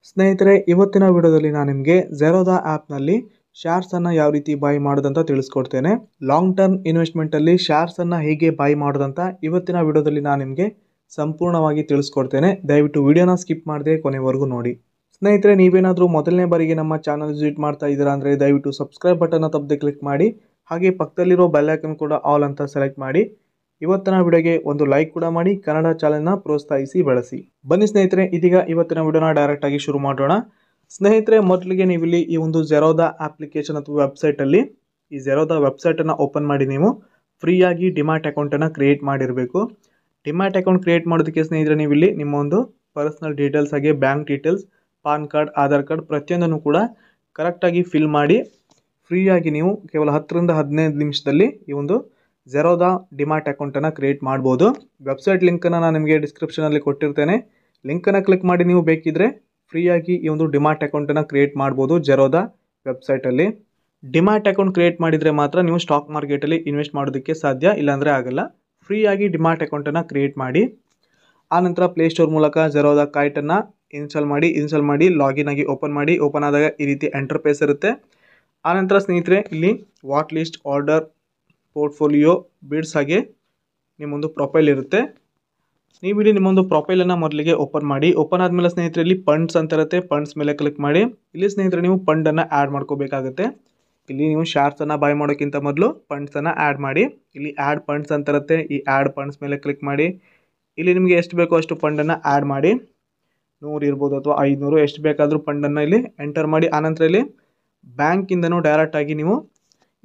ಸ್ನೇಹಿತರೆ, ಇವತ್ತಿನ ವಿಡಿಯೋದಲ್ಲಿ ನಾನು ನಿಮಗೆ ಝೆರೋದಾ ಆ್ಯಪ್ನಲ್ಲಿ ಶೇರ್ಸನ್ನು ಯಾವ ರೀತಿ ಬೈ ಮಾಡೋದಂತ ತಿಳಿಸ್ಕೊಡ್ತೇನೆ. ಲಾಂಗ್ ಟರ್ಮ್ ಇನ್ವೆಸ್ಟ್ಮೆಂಟಲ್ಲಿ ಶೇರ್ಸನ್ನು ಹೇಗೆ ಬೈ ಮಾಡೋದಂತ ಇವತ್ತಿನ ವಿಡಿಯೋದಲ್ಲಿ ನಾನು ನಿಮಗೆ ಸಂಪೂರ್ಣವಾಗಿ ತಿಳಿಸ್ಕೊಡ್ತೇನೆ. ದಯವಿಟ್ಟು ವಿಡಿಯೋನ ಸ್ಕಿಪ್ ಮಾಡದೆ ಕೊನೆವರೆಗೂ ನೋಡಿ. ಸ್ನೇಹಿತರೆ, ನೀವೇನಾದರೂ ಮೊದಲನೇ ಬಾರಿಗೆ ನಮ್ಮ ಚಾನಲ್ ವಿಸಿಟ್ ಮಾಡ್ತಾ ಇದ್ದೀರಾ ಅಂದರೆ ದಯವಿಟ್ಟು ಸಬ್ಸ್ಕ್ರೈಬ್ ಬಟನ್ನ ತಪ್ಪದೆ ಕ್ಲಿಕ್ ಮಾಡಿ. ಹಾಗೆ ಪಕ್ಕದಲ್ಲಿರೋ ಬೆಲ್ ಐಕನ್ ಕೂಡ ಆಲ್ ಅಂತ ಸೆಲೆಕ್ಟ್ ಮಾಡಿ. ಇವತ್ತಿನ ವಿಡಿಯೋಗೆ ಒಂದು ಲೈಕ್ ಕೂಡ ಮಾಡಿ. ಕನ್ನಡ ಚಾನೆಲ್ನ ಪ್ರೋತ್ಸಾಹಿಸಿ ಬೆಳೆಸಿ. ಬನ್ನಿ ಸ್ನೇಹಿತರೆ, ಇದೀಗ ಇವತ್ತಿನ ವಿಡಿಯೋನ ಡೈರೆಕ್ಟ್ ಆಗಿ ಶುರು ಮಾಡೋಣ. ಸ್ನೇಹಿತರೆ, ಮೊದಲಿಗೆ ನೀವಿಲ್ಲಿ ಈ ಒಂದು ಝೆರೋದಾ ಅಪ್ಲಿಕೇಶನ್ ಅಥವಾ ವೆಬ್ಸೈಟಲ್ಲಿ ಈ ಝೆರೋದಾ ವೆಬ್ಸೈಟನ್ನು ಓಪನ್ ಮಾಡಿ ನೀವು ಫ್ರೀಯಾಗಿ ಡಿಮ್ಯಾಟ್ ಅಕೌಂಟನ್ನು ಕ್ರಿಯೇಟ್ ಮಾಡಿರಬೇಕು. ಡಿಮ್ಯಾಟ್ ಅಕೌಂಟ್ ಕ್ರಿಯೇಟ್ ಮಾಡೋದಕ್ಕೆ ಸ್ನೇಹಿತರೆ ನೀವಿಲ್ಲಿ ನಿಮ್ಮ ಒಂದು ಪರ್ಸನಲ್ ಡೀಟೇಲ್ಸ್ ಹಾಗೆ bank details, PAN card, Aadhaar card ಪ್ರತಿಯೊಂದನ್ನು ಕೂಡ ಕರೆಕ್ಟಾಗಿ ಫಿಲ್ ಮಾಡಿ ಫ್ರೀಯಾಗಿ ನೀವು ಕೇವಲ 10ರಿಂದ 15 ನಿಮಿಷದಲ್ಲಿ ಈ ಒಂದು ಝೆರೋದಾ ಡಿಮ್ಯಾಟ್ ಅಕೌಂಟನ್ನು ಕ್ರಿಯೇಟ್ ಮಾಡ್ಬೋದು. ವೆಬ್ಸೈಟ್ ಲಿಂಕನ್ನು ನಾನು ನಿಮಗೆ ಡಿಸ್ಕ್ರಿಪ್ಷನಲ್ಲಿ ಕೊಟ್ಟಿರ್ತೇನೆ. ಲಿಂಕನ್ನು ಕ್ಲಿಕ್ ಮಾಡಿ ನೀವು ಬೇಕಿದ್ರೆ ಫ್ರೀಯಾಗಿ ಈ ಒಂದು ಡಿಮ್ಯಾಟ್ ಅಕೌಂಟನ್ನು ಕ್ರಿಯೇಟ್ ಮಾಡ್ಬೋದು ಝೆರೋದಾ ವೆಬ್ಸೈಟಲ್ಲಿ. ಡಿಮ್ಯಾಟ್ ಅಕೌಂಟ್ ಕ್ರಿಯೇಟ್ ಮಾಡಿದರೆ ಮಾತ್ರ ನೀವು ಸ್ಟಾಕ್ ಮಾರ್ಕೆಟಲ್ಲಿ ಇನ್ವೆಸ್ಟ್ ಮಾಡೋದಕ್ಕೆ ಸಾಧ್ಯ, ಇಲ್ಲಾಂದರೆ ಆಗಲ್ಲ. ಫ್ರೀಯಾಗಿ ಡಿಮ್ಯಾಟ್ ಅಕೌಂಟನ್ನು ಕ್ರಿಯೇಟ್ ಮಾಡಿ ಆನಂತರ ಪ್ಲೇಸ್ಟೋರ್ ಮೂಲಕ ಝೆರೋದಾ ಕೈಟನ್ನು ಇನ್ಸ್ಟಾಲ್ ಮಾಡಿ ಲಾಗಿನ್ ಆಗಿ ಓಪನ್ ಮಾಡಿ. ಓಪನ್ ಆದಾಗ ಈ ರೀತಿ ಎಂಟರ್ಫೇಸ್ ಇರುತ್ತೆ. ಆನಂತರ ಸ್ನೇಹಿತರೆ ಇಲ್ಲಿ ವಾಟ್ ಲಿಸ್ಟ್, ಆರ್ಡರ್, ಪೋರ್ಟ್ಫೋಲಿಯೋ, ಬಿಡ್ಸ್ ಹಾಗೆ ನಿಮ್ಮೊಂದು ಪ್ರೊಫೈಲ್ ಇರುತ್ತೆ. ನೀವು ಇಲ್ಲಿ ನಿಮ್ಮೊಂದು ಪ್ರೊಫೈಲನ್ನು ಮೊದಲಿಗೆ ಓಪನ್ ಮಾಡಿ. ಓಪನ್ ಆದಮೇಲೆ ಸ್ನೇಹಿತರೆ ಇಲ್ಲಿ ಫಂಡ್ಸ್ ಅಂತ ಇರುತ್ತೆ. ಫಂಡ್ಸ್ ಮೇಲೆ ಕ್ಲಿಕ್ ಮಾಡಿ. ಇಲ್ಲಿ ಸ್ನೇಹಿತರೆ ನೀವು ಫಂಡನ್ನು ಆ್ಯಡ್ ಮಾಡ್ಕೋಬೇಕಾಗುತ್ತೆ. ಇಲ್ಲಿ ನೀವು ಶೇರ್ಸನ್ನು ಬೈ ಮಾಡೋಕ್ಕಿಂತ ಮೊದಲು ಫಂಡ್ಸನ್ನು ಆ್ಯಡ್ ಮಾಡಿ. ಇಲ್ಲಿ ಆ್ಯಡ್ ಫಂಡ್ಸ್ ಅಂತ ಇರುತ್ತೆ. ಈ ಆ್ಯಡ್ ಫಂಡ್ಸ್ ಮೇಲೆ ಕ್ಲಿಕ್ ಮಾಡಿ. ಇಲ್ಲಿ ನಿಮಗೆ ಎಷ್ಟು ಬೇಕೋ ಅಷ್ಟು ಫಂಡನ್ನು ಆ್ಯಡ್ ಮಾಡಿ. 100 ಇರ್ಬೋದು ಅಥವಾ 500 ಎಷ್ಟು ಬೇಕಾದರೂ ಫಂಡನ್ನು ಇಲ್ಲಿ ಎಂಟರ್ ಮಾಡಿ. ಆನಂತರ ಇಲ್ಲಿ ಬ್ಯಾಂಕಿಂದನೂ ಡೈರೆಕ್ಟಾಗಿ ನೀವು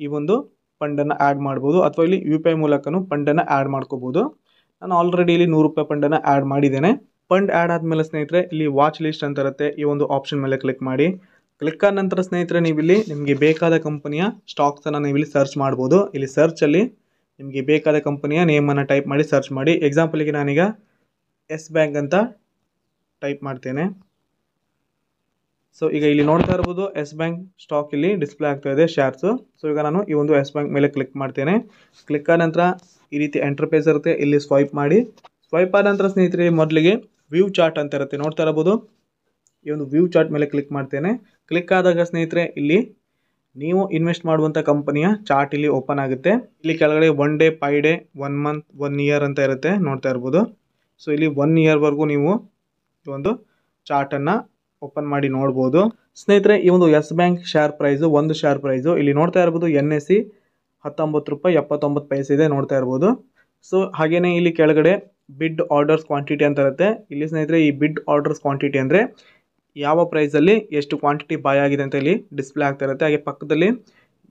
ಈ ಒಂದು ಫಂಡನ್ನು ಆ್ಯಡ್ ಮಾಡ್ಬೋದು ಅಥವಾ ಇಲ್ಲಿ UPI ಮೂಲಕನೂ ಫಂಡನ್ನು ಆ್ಯಡ್ ಮಾಡ್ಕೋಬೋದು. ನಾನು ಆಲ್ರೆಡಿ ಇಲ್ಲಿ 100 ರೂಪಾಯಿ ಫಂಡನ್ನು ಆ್ಯಡ್ ಮಾಡಿದ್ದೇನೆ. ಫಂಡ್ ಆ್ಯಡ್ ಆದಮೇಲೆ ಸ್ನೇಹಿತರೆ ಇಲ್ಲಿ ವಾಚ್ ಲಿಸ್ಟ್ ಅಂತ ಇರುತ್ತೆ. ಈ ಒಂದು ಆಪ್ಷನ್ ಮೇಲೆ ಕ್ಲಿಕ್ ಮಾಡಿ. ಕ್ಲಿಕ್ ಆದ ನಂತರ ಸ್ನೇಹಿತರೆ ನೀವಿಲ್ಲಿ ನಿಮಗೆ ಬೇಕಾದ ಕಂಪನಿಯ ಸ್ಟಾಕ್ಸನ್ನು ನೀವಿಲ್ಲಿ ಸರ್ಚ್ ಮಾಡ್ಬೋದು. ಇಲ್ಲಿ ಸರ್ಚಲ್ಲಿ ನಿಮಗೆ ಬೇಕಾದ ಕಂಪನಿಯ ನೇಮನ್ನು ಟೈಪ್ ಮಾಡಿ ಸರ್ಚ್ ಮಾಡಿ. ಎಕ್ಸಾಂಪಲಿಗೆ ನಾನೀಗ ಎಸ್ ಬ್ಯಾಂಕ್ ಅಂತ ಟೈಪ್ ಮಾಡ್ತೇನೆ. ಸೊ ಈಗ ಇಲ್ಲಿ ನೋಡ್ತಾ ಇರ್ಬೋದು ಎಸ್ ಬ್ಯಾಂಕ್ ಸ್ಟಾಕ್ ಇಲ್ಲಿ ಡಿಸ್ಪ್ಲೇ ಆಗ್ತಾ ಇದೆ ಶೇರ್ಸು. ಸೊ ಈಗ ನಾನು ಈ ಒಂದು ಎಸ್ ಬ್ಯಾಂಕ್ ಮೇಲೆ ಕ್ಲಿಕ್ ಮಾಡ್ತೇನೆ. ಕ್ಲಿಕ್ ಆದ ನಂತರ ಈ ರೀತಿ ಎಂಟರ್ಫೇಸ್ ಇರುತ್ತೆ. ಇಲ್ಲಿ ಸ್ವೈಪ್ ಮಾಡಿ. ಸ್ವೈಪ್ ಆದ ನಂತರ ಸ್ನೇಹಿತರೆ ಮೊದಲಿಗೆ ವ್ಯೂ ಚಾರ್ಟ್ ಅಂತ ಇರುತ್ತೆ, ನೋಡ್ತಾ ಇರ್ಬೋದು. ಈ ಒಂದು ವ್ಯೂ ಚಾರ್ಟ್ ಮೇಲೆ ಕ್ಲಿಕ್ ಮಾಡ್ತೇನೆ. ಕ್ಲಿಕ್ ಆದಾಗ ಸ್ನೇಹಿತರೆ ಇಲ್ಲಿ ನೀವು ಇನ್ವೆಸ್ಟ್ ಮಾಡುವಂಥ ಕಂಪನಿಯ ಚಾರ್ಟ್ ಇಲ್ಲಿ ಓಪನ್ ಆಗುತ್ತೆ. ಇಲ್ಲಿ ಕೆಳಗಡೆ 1 ಡೇ, 5 ಡೇ, 1 ಮಂತ್, 1 ಇಯರ್ ಅಂತ ಇರುತ್ತೆ, ನೋಡ್ತಾ ಇರ್ಬೋದು. ಸೊ ಇಲ್ಲಿ 1 ಇಯರ್ವರೆಗೂ ನೀವು ಈ ಒಂದು ಚಾರ್ಟನ್ನು ಓಪನ್ ಮಾಡಿ ನೋಡ್ಬೋದು. ಸ್ನೇಹಿತರೆ ಈ ಒಂದು ಎಸ್ ಬ್ಯಾಂಕ್ ಶೇರ್ ಪ್ರೈಸು, ಒಂದು ಶೇರ್ ಪ್ರೈಸು ಇಲ್ಲಿ ನೋಡ್ತಾ ಇರ್ಬೋದು NSE 19 ರೂಪಾಯಿ 79 ಪೈಸೆ ಇದೆ, ನೋಡ್ತಾ ಇರ್ಬೋದು. ಸೊ ಹಾಗೇನೇ ಇಲ್ಲಿ ಕೆಳಗಡೆ ಬಿಡ್ ಆರ್ಡರ್ಸ್ ಕ್ವಾಂಟಿಟಿ ಅಂತ ಇರುತ್ತೆ. ಇಲ್ಲಿ ಸ್ನೇಹಿತರೆ ಈ ಬಿಡ್ ಆರ್ಡರ್ಸ್ ಕ್ವಾಂಟಿಟಿ ಅಂದರೆ ಯಾವ ಪ್ರೈಸಲ್ಲಿ ಎಷ್ಟು ಕ್ವಾಂಟಿಟಿ ಬೈ ಆಗಿದೆ ಅಂತ ಇಲ್ಲಿ ಡಿಸ್ಪ್ಲೇ ಆಗ್ತಾ ಇರುತ್ತೆ. ಹಾಗೆ ಪಕ್ಕದಲ್ಲಿ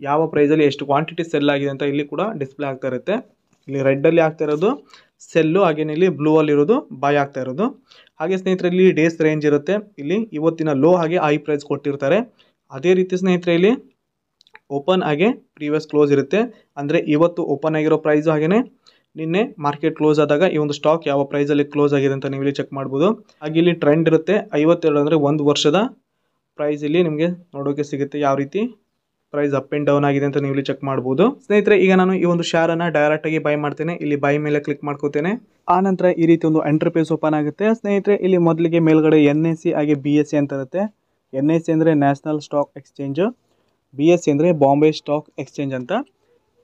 ಯಾವ ಪ್ರೈಸಲ್ಲಿ ಎಷ್ಟು ಕ್ವಾಂಟಿಟಿ ಸೆಲ್ ಆಗಿದೆ ಅಂತ ಇಲ್ಲಿ ಕೂಡ ಡಿಸ್ಪ್ಲೇ ಆಗ್ತಾ ಇರುತ್ತೆ. ಇಲ್ಲಿ ರೆಡ್ಡಲ್ಲಿ ಆಗ್ತಾ ಇರೋದು ಸೆಲ್ಲು, ಹಾಗೇನೆ ಇಲ್ಲಿ ಬ್ಲೂ ಅಲ್ಲಿ ಇರೋದು ಬೈ ಆಗ್ತಾ ಇರೋದು. ಹಾಗೆ ಸ್ನೇಹಿತರೆ ಇಲ್ಲಿ ಡೇಸ್ ರೇಂಜ್ ಇರುತ್ತೆ. ಇಲ್ಲಿ ಇವತ್ತಿನ ಲೋ ಹಾಗೆ ಹೈ ಪ್ರೈಸ್ ಕೊಟ್ಟಿರ್ತಾರೆ. ಅದೇ ರೀತಿ ಸ್ನೇಹಿತರೆ ಇಲ್ಲಿ ಓಪನ್ ಹಾಗೆ ಪ್ರೀವಿಯಸ್ ಕ್ಲೋಸ್ ಇರುತ್ತೆ. ಅಂದರೆ ಇವತ್ತು ಓಪನ್ ಆಗಿರೋ ಪ್ರೈಸು ಹಾಗೆಯೇ ನಿನ್ನೆ ಮಾರ್ಕೆಟ್ ಕ್ಲೋಸ್ ಆದಾಗ ಈ ಒಂದು ಸ್ಟಾಕ್ ಯಾವ ಪ್ರೈಸಲ್ಲಿ ಕ್ಲೋಸ್ ಆಗಿದೆ ಅಂತ ನೀವು ಇಲ್ಲಿ ಚೆಕ್ ಮಾಡ್ಬೋದು. ಹಾಗೆ ಇಲ್ಲಿ ಟ್ರೆಂಡ್ ಇರುತ್ತೆ. 52 ಅಂದರೆ 1 ವರ್ಷದ ಪ್ರೈಸ್ ಇಲ್ಲಿ ನಿಮಗೆ ನೋಡೋಕೆ ಸಿಗುತ್ತೆ. ಯಾವ ರೀತಿ ಪ್ರೈಸ್ ಅಪ್ ಆ್ಯಂಡ್ ಡೌನ್ ಆಗಿದೆ ಅಂತ ನೀವು ಇಲ್ಲಿ ಚೆಕ್ ಮಾಡ್ಬೋದು. ಸ್ನೇಹಿತರೆ ಈಗ ನಾನು ಈ ಒಂದು ಶೇರನ್ನು ಡೈರೆಕ್ಟಾಗಿ ಬೈ ಮಾಡ್ತೇನೆ. ಇಲ್ಲಿ ಬೈ ಮೇಲೆ ಕ್ಲಿಕ್ ಮಾಡ್ಕೋತೇನೆ. ಆನಂತರ ಈ ರೀತಿ ಒಂದು ಎಂಟರ್ಫೇಸ್ ಓಪನ್ ಆಗುತ್ತೆ. ಸ್ನೇಹಿತರೆ ಇಲ್ಲಿ ಮೊದಲಿಗೆ ಮೇಲ್ಗಡೆ NSE ಹಾಗೆ BSE ಅಂತ ಇರುತ್ತೆ. NSE ಅಂದರೆ ನ್ಯಾಷನಲ್ ಸ್ಟಾಕ್ ಎಕ್ಸ್ಚೇಂಜ್, BSE ಅಂದರೆ ಬಾಂಬೆ ಸ್ಟಾಕ್ ಎಕ್ಸ್ಚೇಂಜ್ ಅಂತ.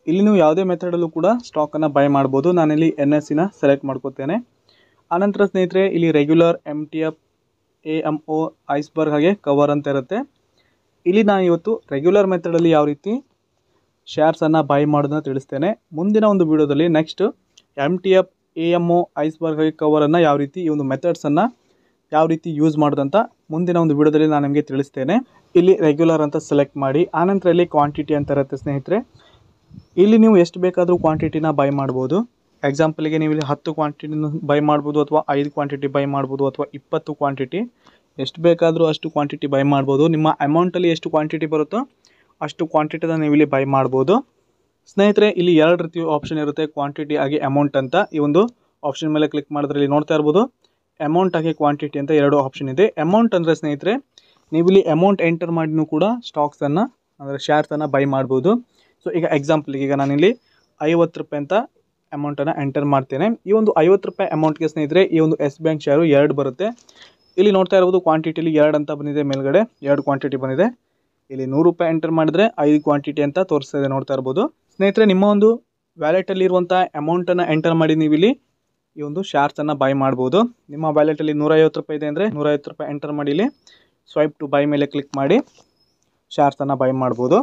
ಇಲ್ಲಿ ನೀವು ಯಾವುದೇ ಮೆಥಡಲ್ಲೂ ಕೂಡ ಸ್ಟಾಕನ್ನು ಬೈ ಮಾಡ್ಬೋದು. ನಾನಿಲ್ಲಿ NSEನ ಸೆಲೆಕ್ಟ್ ಮಾಡ್ಕೋತೇನೆ. ಆನಂತರ ಸ್ನೇಹಿತರೆ ಇಲ್ಲಿ ರೆಗ್ಯುಲರ್, MTF, AMO, ಐಸ್ಬರ್ಗ್ ಹಾಗೆ ಕವರ್ ಅಂತ ಇರುತ್ತೆ. ಇಲ್ಲಿ ನಾನು ಇವತ್ತು ರೆಗ್ಯುಲರ್ ಮೆಥಡಲ್ಲಿ ಯಾವ ರೀತಿ ಶೇರ್ಸನ್ನು ಬೈ ಮಾಡೋದನ್ನ ತಿಳಿಸ್ತೇನೆ. ಮುಂದಿನ ಒಂದು ವಿಡಿಯೋದಲ್ಲಿ ನೆಕ್ಸ್ಟ್ MTF, AMO, ಐಸ್ಬರ್ಗ್ ಹಾಗೆ ಕವರನ್ನು ಯಾವ ರೀತಿ ಈ ಒಂದು ಮೆಥಡ್ಸನ್ನು ಯಾವ ರೀತಿ ಯೂಸ್ ಮಾಡೋದಂತ ಮುಂದಿನ ಒಂದು ವಿಡಿಯೋದಲ್ಲಿ ನಾನು ನಿಮಗೆ ತಿಳಿಸ್ತೇನೆ. ಇಲ್ಲಿ ರೆಗ್ಯುಲರ್ ಅಂತ ಸೆಲೆಕ್ಟ್ ಮಾಡಿ. ಆನಂತರ ಇಲ್ಲಿ ಕ್ವಾಂಟಿಟಿ ಅಂತ ಇರುತ್ತೆ ಸ್ನೇಹಿತರೆ. ಇಲ್ಲಿ ನೀವು ಎಷ್ಟು ಬೇಕಾದರೂ ಕ್ವಾಂಟಿಟಿನ ಬೈ ಮಾಡ್ಬೋದು. ಎಕ್ಸಾಂಪಲಿಗೆ ನೀವು ಇಲ್ಲಿ 10 ಕ್ವಾಂಟಿಟಿನ ಬೈ ಮಾಡ್ಬೋದು ಅಥವಾ 5 ಕ್ವಾಂಟಿಟಿ ಬೈ ಮಾಡ್ಬೋದು ಅಥವಾ 20 ಕ್ವಾಂಟಿಟಿ, ಎಷ್ಟು ಬೇಕಾದರೂ ಅಷ್ಟು ಕ್ವಾಂಟಿಟಿ ಬೈ ಮಾಡ್ಬೋದು. ನಿಮ್ಮ ಅಮೌಂಟಲ್ಲಿ ಎಷ್ಟು ಕ್ವಾಂಟಿಟಿ ಬರುತ್ತೋ ಅಷ್ಟು ಕ್ವಾಂಟಿಟಿನ ನೀವು ಇಲ್ಲಿ ಬೈ ಮಾಡ್ಬೋದು. ಸ್ನೇಹಿತರೆ ಇಲ್ಲಿ 2 ರೀತಿ ಆಪ್ಷನ್ ಇರುತ್ತೆ, ಕ್ವಾಂಟಿಟಿ ಹಾಗೆ ಅಮೌಂಟ್ ಅಂತ. ಈ ಒಂದು ಆಪ್ಷನ್ ಮೇಲೆ ಕ್ಲಿಕ್ ಮಾಡಿದ್ರೆ ಇಲ್ಲಿ ನೋಡ್ತಾ ಇರ್ಬೋದು ಅಮೌಂಟ್ ಹಾಗೆ ಕ್ವಾಂಟಿಟಿ ಅಂತ 2 ಆಪ್ಷನ್ ಇದೆ. ಅಮೌಂಟ್ ಅಂದರೆ ಸ್ನೇಹಿತರೆ ನೀವು ಇಲ್ಲಿ ಅಮೌಂಟ್ ಎಂಟರ್ ಮಾಡಿನೂ ಕೂಡ ಸ್ಟಾಕ್ಸನ್ನು ಅಂದರೆ ಶೇರ್ಸನ್ನು ಬೈ ಮಾಡ್ಬೋದು. ಸೊ ಈಗ ಎಕ್ಸಾಂಪಲಿಗೆ ಈಗ ನಾನಿಲ್ಲಿ 50 ರೂಪಾಯಿ ಅಂತ ಅಮೌಂಟನ್ನು ಎಂಟರ್ ಮಾಡ್ತೇನೆ. ಈ ಒಂದು 50 ರೂಪಾಯಿ ಅಮೌಂಟ್ಗೆ ಸ್ನೇಹಿತರೆ ಈ ಒಂದು ಎಸ್ ಬ್ಯಾಂಕ್ ಶೇರು 2 ಬರುತ್ತೆ. ಇಲ್ಲಿ ನೋಡ್ತಾ ಇರ್ಬೋದು ಕ್ವಾಂಟಿಟಿಲಿ 2 ಅಂತ ಬಂದಿದೆ, ಮೇಲ್ಗಡೆ 2 ಕ್ವಾಂಟಿಟಿ ಬಂದಿದೆ. ಇಲ್ಲಿ 100 ರೂಪಾಯಿ ಎಂಟರ್ ಮಾಡಿದ್ರೆ 5 ಕ್ವಾಂಟಿಟಿ ಅಂತ ತೋರಿಸ್ತಾ ಇದೆ, ನೋಡ್ತಾ ಇರ್ಬೋದು. ಸ್ನೇಹಿತರೆ, ನಿಮ್ಮ ಒಂದು ವ್ಯಾಲೆಟಲ್ಲಿ ಇರುವಂಥ ಅಮೌಂಟನ್ನು ಎಂಟರ್ ಮಾಡಿ ನೀವು ಇಲ್ಲಿ ಈ ಒಂದು ಶೇರ್ಸನ್ನು ಬೈ ಮಾಡ್ಬೋದು. ನಿಮ್ಮ ವ್ಯಾಲೆಟಲ್ಲಿ 150 ರೂಪಾಯಿ ಇದೆ ಅಂದರೆ 150 ರೂಪಾಯಿ ಎಂಟರ್ ಮಾಡಿ ಇಲ್ಲಿ ಸ್ವೈಪ್ ಟು ಬೈ ಮೇಲೆ ಕ್ಲಿಕ್ ಮಾಡಿ ಶೇರ್ಸನ್ನು ಬೈ ಮಾಡ್ಬೋದು.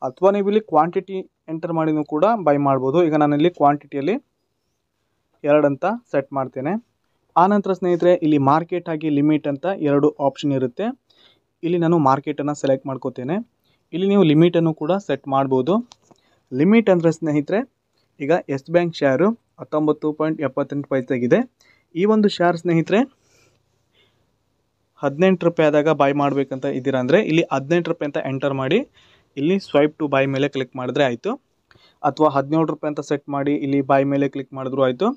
ಅಥವಾ ನೀವು ಇಲ್ಲಿ ಕ್ವಾಂಟಿಟಿ ಎಂಟರ್ ಮಾಡಿನೂ ಕೂಡ ಬೈ ಮಾಡ್ಬೋದು. ಈಗ ನಾನಿಲ್ಲಿ ಕ್ವಾಂಟಿಟಿಯಲ್ಲಿ 2 ಅಂತ ಸೆಟ್ ಮಾಡ್ತೇನೆ. ಆನಂತರ ಸ್ನೇಹಿತರೆ, ಇಲ್ಲಿ ಮಾರ್ಕೆಟ್ ಆಗಿ ಲಿಮಿಟ್ ಅಂತ 2 ಆಪ್ಷನ್ ಇರುತ್ತೆ. ಇಲ್ಲಿ ನಾನು ಮಾರ್ಕೆಟನ್ನು ಸೆಲೆಕ್ಟ್ ಮಾಡ್ಕೋತೇನೆ. ಇಲ್ಲಿ ನೀವು ಲಿಮಿಟನ್ನು ಕೂಡ ಸೆಟ್ ಮಾಡ್ಬೋದು. ಲಿಮಿಟ್ ಅಂದರೆ ಸ್ನೇಹಿತರೆ, ಈಗ ಎಸ್ ಬ್ಯಾಂಕ್ ಶೇರು 19.78 ಪೈಸೆಗಿದೆ. ಈ ಒಂದು ಶೇರ್ ಸ್ನೇಹಿತರೆ 18 ರೂಪಾಯಿ ಆದಾಗ ಬೈ ಮಾಡಬೇಕಂತ ಇದ್ದೀರಾ ಅಂದರೆ ಇಲ್ಲಿ 18 ರೂಪಾಯಿ ಅಂತ ಎಂಟರ್ ಮಾಡಿ ಇಲ್ಲಿ ಸ್ವೈಪ್ ಟು ಬೈ ಮೇಲೆ ಕ್ಲಿಕ್ ಮಾಡಿದ್ರೆ ಆಯಿತು. ಅಥವಾ 17 ರೂಪಾಯಿ ಅಂತ ಸೆಟ್ ಮಾಡಿ ಇಲ್ಲಿ ಬೈ ಮೇಲೆ ಕ್ಲಿಕ್ ಮಾಡಿದ್ರು ಆಯಿತು.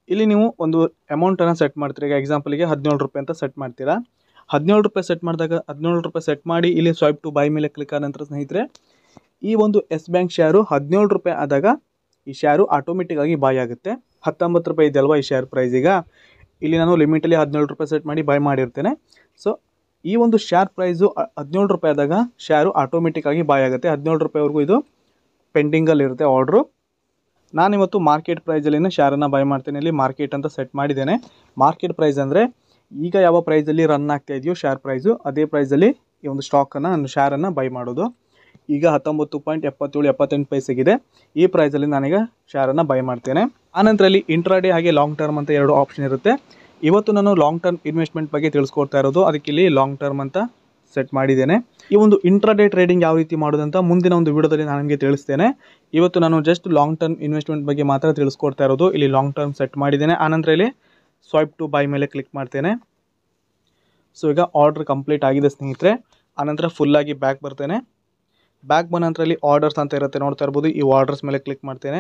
ಇಲ್ಲಿ ನೀವು ಒಂದು ಅಮೌಂಟನ್ನು ಸೆಟ್ ಮಾಡ್ತೀರಾ. ಈಗ ಎಕ್ಸಾಂಪಲಿಗೆ 17 ರೂಪಾಯಿ ಅಂತ ಸೆಟ್ ಮಾಡ್ತೀರಾ. 17 ರೂಪಾಯಿ ಸೆಟ್ ಮಾಡಿದಾಗ 17 ರೂಪಾಯಿ ಸೆಟ್ ಮಾಡಿ ಇಲ್ಲಿ ಸ್ವೈಪ್ ಟು ಬೈ ಮೇಲೆ ಕ್ಲಿಕ್ ಆದ ನಂತರ ಸ್ನೇಹಿತರೆ, ಈ ಒಂದು ಎಸ್ ಬ್ಯಾಂಕ್ ಶೇರು 17 ರೂಪಾಯಿ ಆದಾಗ ಈ ಶೇರು ಆಟೋಮೆಟಿಕ್ಕಾಗಿ ಬೈ ಆಗುತ್ತೆ. 19 ರೂಪಾಯಿ ಇದೆ ಅಲ್ವಾ ಈ ಶೇರ್ ಪ್ರೈಸ್. ಈಗ ಇಲ್ಲಿ ನಾನು ಲಿಮಿಟಲ್ಲಿ 17 ರೂಪಾಯಿ ಸೆಟ್ ಮಾಡಿ ಬೈ ಮಾಡಿರ್ತೇನೆ. ಸೊ ಈ ಒಂದು ಶೇರ್ ಪ್ರೈಸು 17 ರೂಪಾಯಿ ಆದಾಗ ಶೇರು ಆಟೋಮೆಟಿಕ್ಕಾಗಿ ಬೈ ಆಗುತ್ತೆ. 17 ರೂಪಾಯಿವರೆಗೂ ಇದು ಪೆಂಡಿಂಗಲ್ಲಿರುತ್ತೆ ಆರ್ಡ್ರು. ನಾನಿವತ್ತು ಮಾರ್ಕೆಟ್ ಪ್ರೈಸಲ್ಲಿನ ಶೇರನ್ನು ಬೈ ಮಾಡ್ತೇನೆ. ಇಲ್ಲಿ ಮಾರ್ಕೆಟ್ ಅಂತ ಸೆಟ್ ಮಾಡಿದ್ದೇನೆ. ಮಾರ್ಕೆಟ್ ಪ್ರೈಸ್ ಅಂದರೆ ಈಗ ಯಾವ ಪ್ರೈಸಲ್ಲಿ ರನ್ ಆಗ್ತಾ ಇದೆಯೋ ಶೇರ್ ಪ್ರೈಸು, ಅದೇ ಪ್ರೈಸಲ್ಲಿ ಈ ಒಂದು ಸ್ಟಾಕನ್ನು ನಾನು ಶೇರನ್ನು ಬೈ ಮಾಡೋದು. ಈಗ 19.77-78 ಪೈಸೆಗಿದೆ. ಈ ಪ್ರೈಸಲ್ಲಿ ನಾನೀಗ ಶೇರನ್ನು ಬೈ ಮಾಡ್ತೇನೆ. ಆನಂತರ ಇಲ್ಲಿ ಇಂಟ್ರಾಡೇ ಹಾಗೆ ಲಾಂಗ್ ಟರ್ಮ್ ಅಂತ 2 ಆಪ್ಷನ್ ಇರುತ್ತೆ. ಇವತ್ತು ನಾನು ಲಾಂಗ್ ಟರ್ಮ್ ಇನ್ವೆಸ್ಟ್ಮೆಂಟ್ ಬಗ್ಗೆ ತಿಳಿಸ್ಕೊಡ್ತಾ ಇರೋದು, ಅದಕ್ಕೆ ಇಲ್ಲಿ ಲಾಂಗ್ ಟರ್ಮ್ ಅಂತ ಸೆಟ್ ಮಾಡಿದ್ದೇನೆ. ಈ ಒಂದು ಇಂಟ್ರಾಡೇ ಟ್ರೇಡಿಂಗ್ ಯಾವ ರೀತಿ ಮಾಡೋದಂತ ಮುಂದಿನ ಒಂದು ವಿಡಿಯೋದಲ್ಲಿ ನಾನು ನಿಮಗೆ ತಿಳಿಸ್ತೇನೆ. ಇವತ್ತು ನಾನು ಜಸ್ಟ್ ಲಾಂಗ್ ಟರ್ಮ್ ಇನ್ವೆಸ್ಟ್ಮೆಂಟ್ ಬಗ್ಗೆ ಮಾತ್ರ ತಿಳಿಸ್ಕೊಡ್ತಾ ಇರೋದು. ಇಲ್ಲಿ ಲಾಂಗ್ ಟರ್ಮ್ ಸೆಟ್ ಮಾಡಿದ್ದೇನೆ. ಆನಂತರ ಇಲ್ಲಿ ಸ್ವೈಪ್ ಟು ಬೈ ಮೇಲೆ ಕ್ಲಿಕ್ ಮಾಡ್ತೇನೆ. ಸೊ ಈಗ ಆರ್ಡರ್ ಕಂಪ್ಲೀಟ್ ಆಗಿದೆ ಸ್ನೇಹಿತರೆ. ಆನಂತರ ಫುಲ್ಲಾಗಿ ಬ್ಯಾಕ್ ಬರ್ತೇನೆ. ಬ್ಯಾಕ್ ಬಂದ ನಂತರ ಇಲ್ಲಿ ಆರ್ಡರ್ಸ್ ಅಂತ ಇರುತ್ತೆ, ನೋಡ್ತಾ ಇರ್ಬೋದು. ಈ ಆರ್ಡರ್ಸ್ ಮೇಲೆ ಕ್ಲಿಕ್ ಮಾಡ್ತೇನೆ.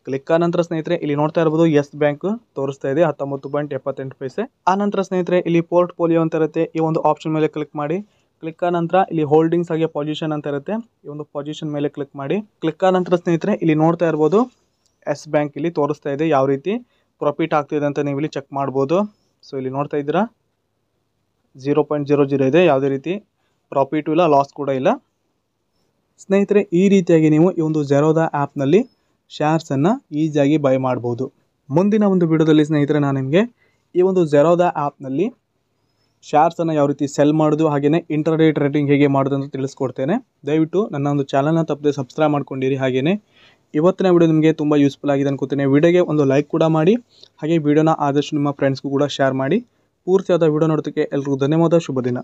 ಕ್ಲಿಕ್ ಆದ ನಂತರ ಸ್ನೇಹಿತರೆ ಇಲ್ಲಿ ನೋಡ್ತಾ ಇರ್ಬೋದು ಎಸ್ ಬ್ಯಾಂಕ್ ತೋರಿಸ್ತಾ ಇದೆ 19.78 ಪೈಸೆ. ಆನಂತರ ಸ್ನೇಹಿತರೆ ಇಲ್ಲಿ ಪೋರ್ಟ್ಫೋಲಿಯೋ ಅಂತ ಇರುತ್ತೆ. ಈ ಒಂದು ಆಪ್ಷನ್ ಮೇಲೆ ಕ್ಲಿಕ್ ಮಾಡಿ. ಕ್ಲಿಕ್ ಆದ ನಂತರ ಇಲ್ಲಿ ಹೋಲ್ಡಿಂಗ್ಸ್ ಹಾಗೆ ಪೊಸಿಷನ್ ಅಂತ ಇರುತ್ತೆ. ಈ ಒಂದು ಪೊಸಿಷನ್ ಮೇಲೆ ಕ್ಲಿಕ್ ಮಾಡಿ. ಕ್ಲಿಕ್ ಆದ ನಂತರ ಸ್ನೇಹಿತರೆ ಇಲ್ಲಿ ನೋಡ್ತಾ ಇರ್ಬೋದು ಎಸ್ ಬ್ಯಾಂಕ್ ಇಲ್ಲಿ ತೋರಿಸ್ತಾ ಇದೆ ಯಾವ ರೀತಿ ಪ್ರಾಫಿಟ್ ಆಗ್ತಿದೆ ಅಂತ ನೀವು ಇಲ್ಲಿ ಚೆಕ್ ಮಾಡ್ಬೋದು. ಸೊ ಇಲ್ಲಿ ನೋಡ್ತಾ ಇದ್ದೀರಾ 0.00 ಇದೆ. ಯಾವುದೇ ರೀತಿ ಪ್ರಾಫಿಟು ಇಲ್ಲ, ಲಾಸ್ ಕೂಡ ಇಲ್ಲ. ಸ್ನೇಹಿತರೆ, ಈ ರೀತಿಯಾಗಿ ನೀವು ಈ ಒಂದು ಝೆರೋದಾ ಆ್ಯಪ್ನಲ್ಲಿ ಶೇರ್ಸನ್ನು ಈಸಿಯಾಗಿ ಬೈ ಮಾಡ್ಬೋದು. ಮುಂದಿನ ಒಂದು ವಿಡಿಯೋದಲ್ಲಿ ಸ್ನೇಹಿತರೆ ನಾನು ನಿಮಗೆ ಈ ಒಂದು ಝೆರೋದಾ ಆ್ಯಪ್ನಲ್ಲಿ ಶೇರ್ಸನ್ನು ಯಾವ ರೀತಿ ಸೆಲ್ ಮಾಡೋದು ಹಾಗೆಯೇ ಇಂಟ್ರಾಡೇ ಟ್ರೇಡಿಂಗ್ ಹೇಗೆ ಮಾಡೋದು ಅಂತ ತಿಳಿಸ್ಕೊಡ್ತೇನೆ. ದಯವಿಟ್ಟು ನನ್ನ ಒಂದು ಚಾನಲ್ನ ತಪ್ಪದೆ ಸಬ್ಸ್ಕ್ರೈಬ್ ಮಾಡ್ಕೊಂಡಿರಿ. ಹಾಗೆಯೇ ಇವತ್ತಿನ ವಿಡಿಯೋ ನಿಮಗೆ ತುಂಬ ಯೂಸ್ಫುಲ್ ಆಗಿದೆ ಅನ್ಕೋತೀನಿ. ವಿಡಿಯೋಗೆ ಒಂದು ಲೈಕ್ ಕೂಡ ಮಾಡಿ, ಹಾಗೆ ವಿಡಿಯೋನ ಆದಷ್ಟು ನಿಮ್ಮ ಫ್ರೆಂಡ್ಸ್ಗೂ ಕೂಡ ಶೇರ್ ಮಾಡಿ. ಪೂರ್ತಿಯಾದ ವಿಡಿಯೋ ನೋಡೋದಕ್ಕೆ ಎಲ್ರಿಗೂ ಧನ್ಯವಾದ. ಶುಭ ದಿನ.